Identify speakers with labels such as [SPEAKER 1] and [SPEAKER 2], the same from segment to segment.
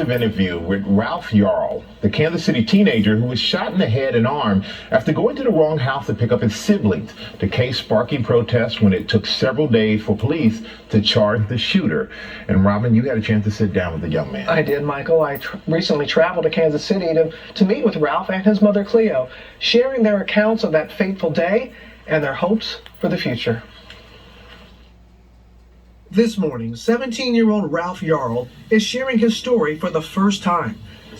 [SPEAKER 1] exclusive interview with Ralph Yarl, the Kansas City teenager who was shot in the head and arm after going to the wrong house to pick up his siblings. The case sparking protests when it took several days for police to charge the shooter. And Robin, you had a chance to sit down with the young man.
[SPEAKER 2] I did, Michael. I recently traveled to Kansas City to meet with Ralph and his mother, Cleo, sharing their accounts of that fateful day and their hopes for the future. This morning, 17-year-old Ralph Yarl is sharing his story for the first time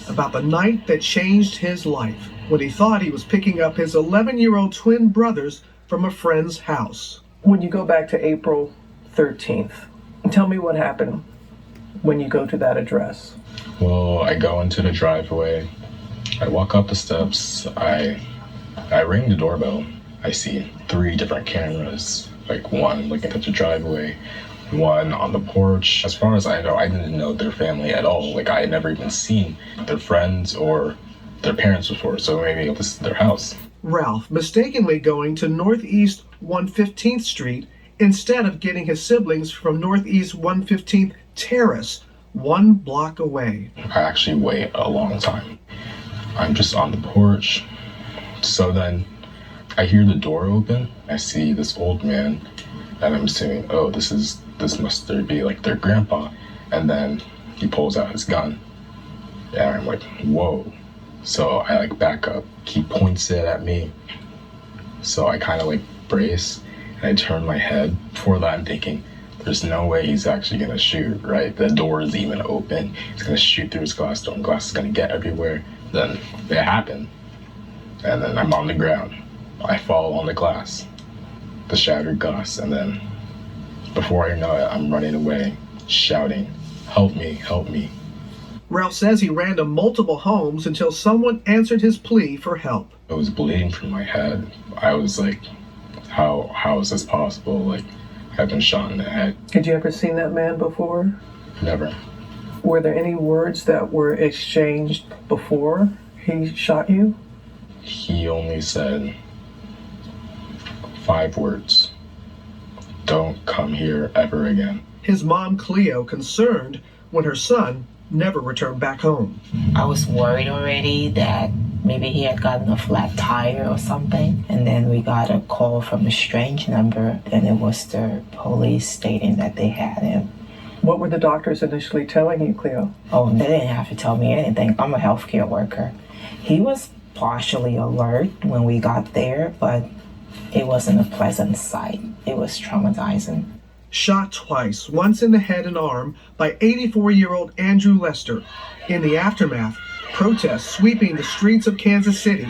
[SPEAKER 2] about the night that changed his life when he thought he was picking up his 11-year-old twin brothers from a friend's house. When you go back to April 13th, tell me what happened when you go to that address.
[SPEAKER 3] Well, I go into the driveway, I walk up the steps, I ring the doorbell. I see 3 different cameras, like one looking at the driveway, one on the porch. As far as I know, I didn't know their family at all. Like, I had never even seen their friends or their parents before, so maybe this is their house.
[SPEAKER 2] Ralph mistakenly going to Northeast 115th Street instead of getting his siblings from Northeast 115th Terrace, 1 block away.
[SPEAKER 3] I actually wait a long time. I'm just on the porch. So then I hear the door open. I see this old man, and I'm assuming, oh, this must be like their grandpa. And then he pulls out his gun, and I'm like, whoa. So I like back up. He points it at me. So I kind of like brace, and I turn my head. Before that, I'm thinking, there's no way he's actually gonna shoot, right? The door is even open. He's gonna shoot through his glass door, and glass is gonna get everywhere. Then it happened, and then I'm on the ground. I fall on the glass, the shattered glass, and then before I know it, I'm running away, shouting, "Help me, help me."
[SPEAKER 2] Ralph says he ran to multiple homes until someone answered his plea for help.
[SPEAKER 3] I was bleeding from my head. I was like, how is this possible? Like, I've been shot in the head.
[SPEAKER 2] Had you ever seen that man before?
[SPEAKER 3] Never.
[SPEAKER 2] Were there any words that were exchanged before he shot you?
[SPEAKER 3] He only said 5 words. Don't come here ever again.
[SPEAKER 2] His mom, Cleo, concerned when her son never returned back home.
[SPEAKER 4] I was worried already that maybe he had gotten a flat tire or something. And then we got a call from a strange number, and it was the police stating that they had him.
[SPEAKER 2] What were the doctors initially telling you, Cleo?
[SPEAKER 4] Oh, they didn't have to tell me anything. I'm a healthcare worker. He was partially alert when we got there, but it wasn't a pleasant sight. It was traumatizing.
[SPEAKER 2] Shot twice, once in the head and arm, by 84-year-old Andrew Lester. In the aftermath, protests sweeping the streets of Kansas City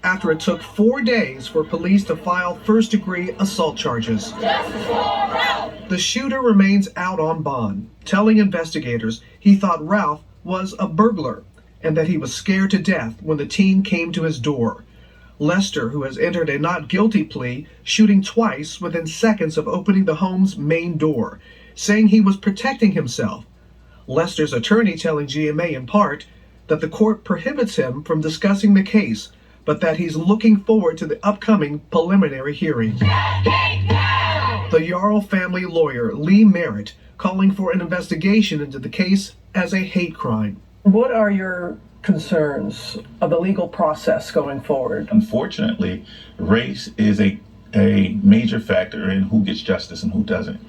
[SPEAKER 2] after it took 4 days for police to file first-degree assault charges. The shooter remains out on bond, telling investigators he thought Ralph was a burglar and that he was scared to death when the teen came to his door. Lester, who has entered a not guilty plea, shooting twice within seconds of opening the home's main door, saying he was protecting himself. Lester's attorney telling GMA in part that the court prohibits him from discussing the case, but that he's looking forward to the upcoming preliminary hearing. The Yarl family lawyer, Lee Merritt, calling for an investigation into the case as a hate crime. What are your concerns of the legal process going forward?
[SPEAKER 5] Unfortunately, race is a major factor in who gets justice and who doesn't.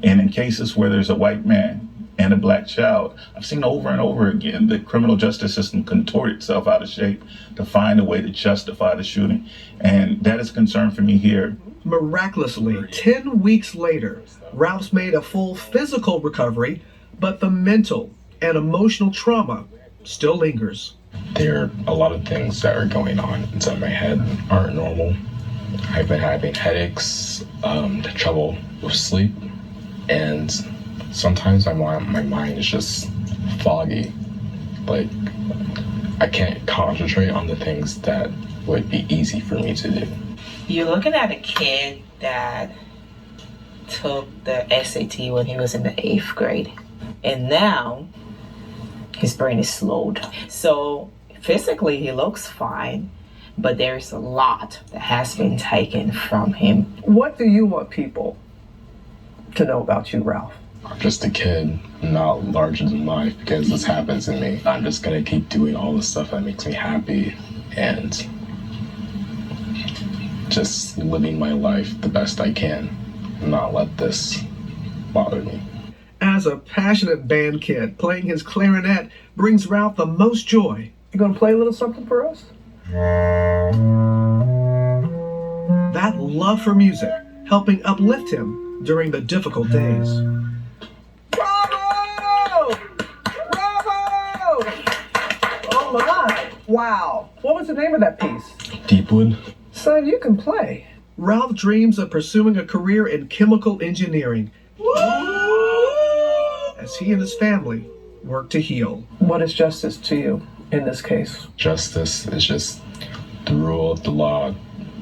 [SPEAKER 5] And in cases where there's a white man and a black child, I've seen over and over again the criminal justice system contort itself out of shape to find a way to justify the shooting. And that is a concern for me here.
[SPEAKER 2] Miraculously, 10 weeks later, Ralph's made a full physical recovery, but the mental and emotional trauma still lingers.
[SPEAKER 3] There are a lot of things that are going on inside my head aren't normal. I've been having headaches, trouble with sleep, and sometimes my mind is just foggy. Like, I can't concentrate on the things that would be easy for me to do.
[SPEAKER 4] You're looking at a kid that took the SAT when he was in the 8th grade, and now his brain is slowed. So physically he looks fine, but there's a lot that has been taken from him.
[SPEAKER 2] What do you want people to know about you, Ralph?
[SPEAKER 3] I'm just a kid, not larger than life because this happens to me. I'm just gonna keep doing all the stuff that makes me happy and just living my life the best I can, not let this bother me.
[SPEAKER 2] As a passionate band kid, playing his clarinet brings Ralph the most joy. You gonna play a little something for us? That love for music helping uplift him during the difficult days. Bravo! Bravo! Oh my! Wow. What was the name of that piece?
[SPEAKER 3] Deepwood?
[SPEAKER 2] Son, you can play. Ralph dreams of pursuing a career in chemical engineering as he and his family work to heal. What is justice to you in this case?
[SPEAKER 3] Justice is just the rule of the law,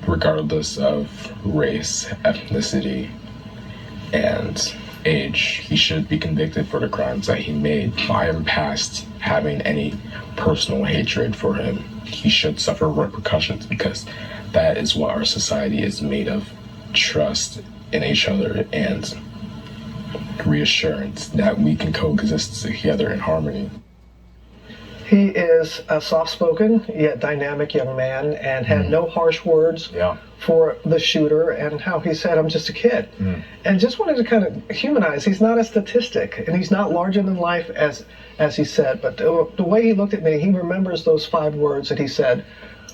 [SPEAKER 3] regardless of race, ethnicity, and age. He should be convicted for the crimes that he made. I am past having any personal hatred for him. He should suffer repercussions because that is what our society is made of. Trust in each other and reassurance that we can coexist together in harmony.
[SPEAKER 2] He is a soft-spoken yet dynamic young man and had no harsh words for the shooter, and how he said, I'm just a kid. And just wanted to kind of humanize, he's not a statistic and he's not larger than life as he said, but the way he looked at me, he remembers those 5 words that he said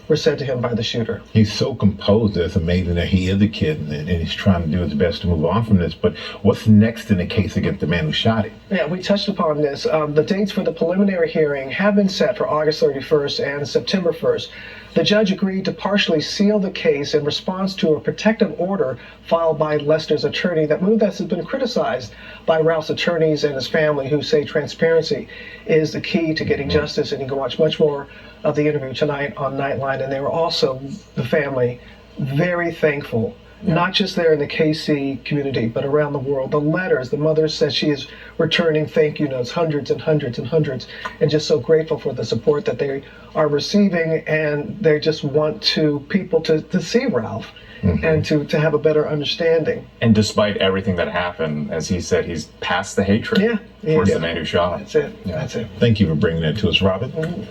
[SPEAKER 2] were said to him by the shooter.
[SPEAKER 1] He's so composed that it's amazing that he is a kid and he's trying to do his best to move on from this. But what's next in the case against the man who shot him?
[SPEAKER 2] Yeah, we touched upon this. The dates for the preliminary hearing have been set for August 31st and September 1st. The judge agreed to partially seal the case in response to a protective order filed by Lester's attorney. That move has been criticized by Ralph's attorneys and his family, who say transparency is the key to getting justice. And you can watch much more of the interview tonight on Nightline. And they were also, the family, very thankful. Not just there in the KC community, but around the world. The letters, the mother says she is returning thank you notes, hundreds and hundreds and hundreds, and just so grateful for the support that they are receiving, and they just want people to see Ralph and to have a better understanding.
[SPEAKER 6] And despite everything that happened, as he said, he's past the hatred towards the man who shot him.
[SPEAKER 2] That's it. That's it.
[SPEAKER 1] Thank you for bringing that to us, Robin.